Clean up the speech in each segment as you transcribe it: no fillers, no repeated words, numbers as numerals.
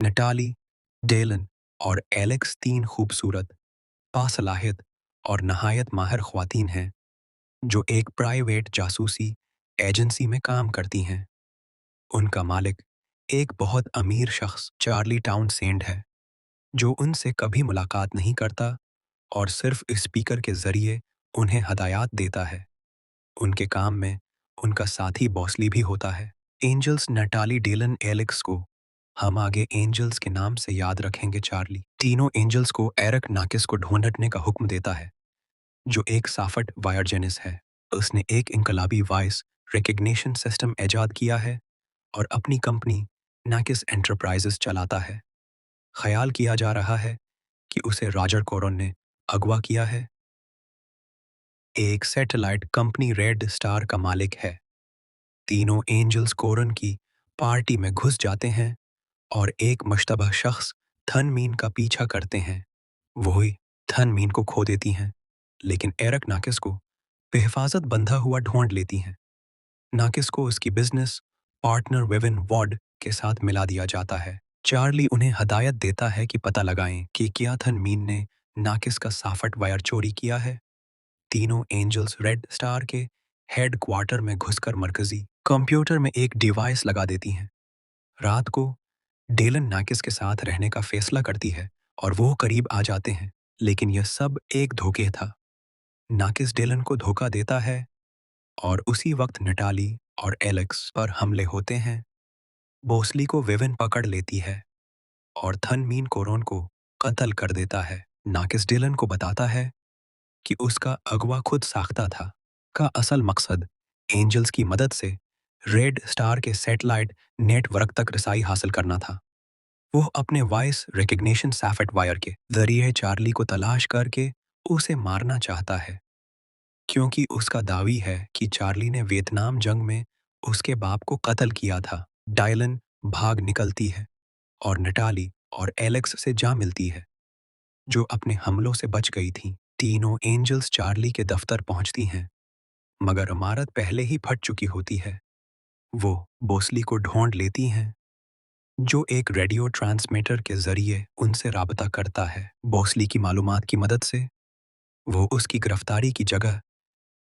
नटाली, Dillon और Alex तीन खूबसूरत, बासलाहियत और नहायत माहिर ख्वातीन हैं जो एक प्राइवेट जासूसी एजेंसी में काम करती हैं। उनका मालिक एक बहुत अमीर शख्स चार्ली टाउनसेंड है जो उनसे कभी मुलाकात नहीं करता और सिर्फ स्पीकर के जरिए उन्हें हदायत देता है। उनके काम में उनका साथी बॉसली भी होता है। एंजल्स नटाली, डेलन, एलेक्स को हम आगे एंजल्स के नाम से याद रखेंगे। चार्ली तीनों एंजल्स को एरिक नाकिस को ढूंढने का हुक्म देता है जो एक साफट वायरजेनिस है। उसने एक इनकलाबी वॉइस रिकग्निशन सिस्टम ईजाद किया है और अपनी कंपनी नाकिस एंटरप्राइजेस चलाता है। ख्याल किया जा रहा है कि उसे रॉजर कोरन ने अगवा किया है। एक सैटेलाइट कंपनी रेड स्टार का मालिक है। तीनों एंजल्स कोरन की पार्टी में घुस जाते हैं और एक मुश्तबह शख्स थनमीन का पीछा करते हैं। वही थनमीन को खो देती हैं, लेकिन एरिक नाकिस को बेहिफाजत बंधा हुआ ढूंढ लेती हैं। नाकिस को उसकी बिजनेस पार्टनर विविन वॉर्ड के साथ मिला दिया जाता है। चार्ली उन्हें हदायत देता है कि पता लगाएं कि क्या थनमीन ने नाकिस का साफट वायर चोरी किया है। तीनों एंजल्स रेड स्टार के हेड क्वार्टर में घुसकर मरकजी कंप्यूटर में एक डिवाइस लगा देती हैं। रात को डेलन नाकिस के साथ रहने का फैसला करती है और वो करीब आ जाते हैं, लेकिन यह सब एक धोखे था। नाकिस डेलन को धोखा देता है और उसी वक्त नटाली और एलेक्स पर हमले होते हैं। बोसली को विविन पकड़ लेती है और थनमीन कोरोन को कत्ल कर देता है। नाकिस डेलन को बताता है कि उसका अगवा खुद साख्ता था। का असल मकसद एंजल्स की मदद से रेड स्टार के सैटेलाइट नेटवर्क तक रसाई हासिल करना था। वो अपने वॉइस रिकग्निशन सैफेट वायर के जरिए चार्ली को तलाश करके उसे मारना चाहता है, क्योंकि उसका दावी है कि चार्ली ने वियतनाम जंग में उसके बाप को कत्ल किया था। डायलन भाग निकलती है और नटाली और एलेक्स से जा मिलती है जो अपने हमलों से बच गई थीं। तीनों एंजल्स चार्ली के दफ्तर पहुंचती हैं, मगर इमारत पहले ही फट चुकी होती है। वो बोसली को ढूंढ लेती हैं जो एक रेडियो ट्रांसमीटर के जरिए उनसे राबता करता है। बोसली की मालूमात की मदद से वो उसकी गिरफ्तारी की जगह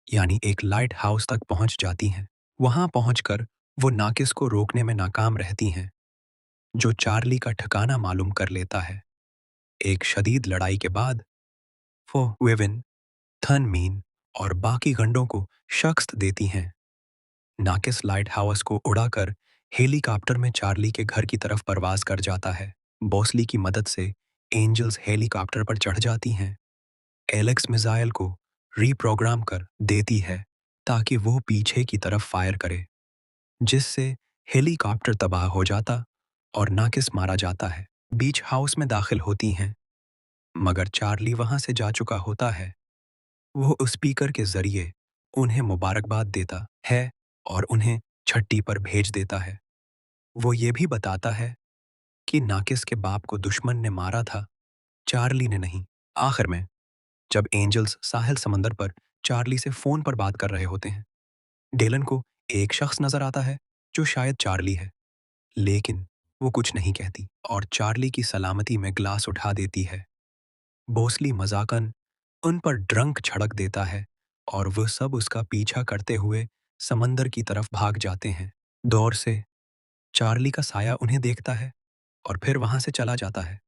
यानी एक लाइट हाउस तक पहुंच जाती हैं। वहां पहुंचकर वो नाकिस को रोकने में नाकाम रहती हैं, जो चार्ली का ठिकाना मालूम कर लेता है। एक शदीद लड़ाई के बाद वो विविन, थनमीन और बाकी गंडों को शिकस्त देती हैं। नाकिस लाइट हाउस को उड़ाकर हेलीकॉप्टर में चार्ली के घर की तरफ परवाज कर जाता है। बोसली की मदद से एंजल्स हेलीकॉप्टर पर चढ़ जाती हैं। एलेक्स मिसाइल को रीप्रोग्राम कर देती है ताकि वो पीछे की तरफ फायर करे, जिससे हेलीकॉप्टर तबाह हो जाता और नाकिस मारा जाता है। बीच हाउस में दाखिल होती हैं, मगर चार्ली वहां से जा चुका होता है। वो स्पीकर के जरिए उन्हें मुबारकबाद देता है और उन्हें छट्टी पर भेज देता है। वो ये भी बताता है कि नाकिस के बाप को दुश्मन ने मारा था, चार्ली ने नहीं। आखिर में जब एंजल्स साहिल समंदर पर चार्ली से फोन पर बात कर रहे होते हैं, डेलन को एक शख्स नजर आता है जो शायद चार्ली है, लेकिन वो कुछ नहीं कहती और चार्ली की सलामती में ग्लास उठा देती है। बोसली मजाकन उन पर ड्रंक छड़क देता है और वह सब उसका पीछा करते हुए समंदर की तरफ भाग जाते हैं। दौर से चार्ली का साया उन्हें देखता है और फिर वहां से चला जाता है।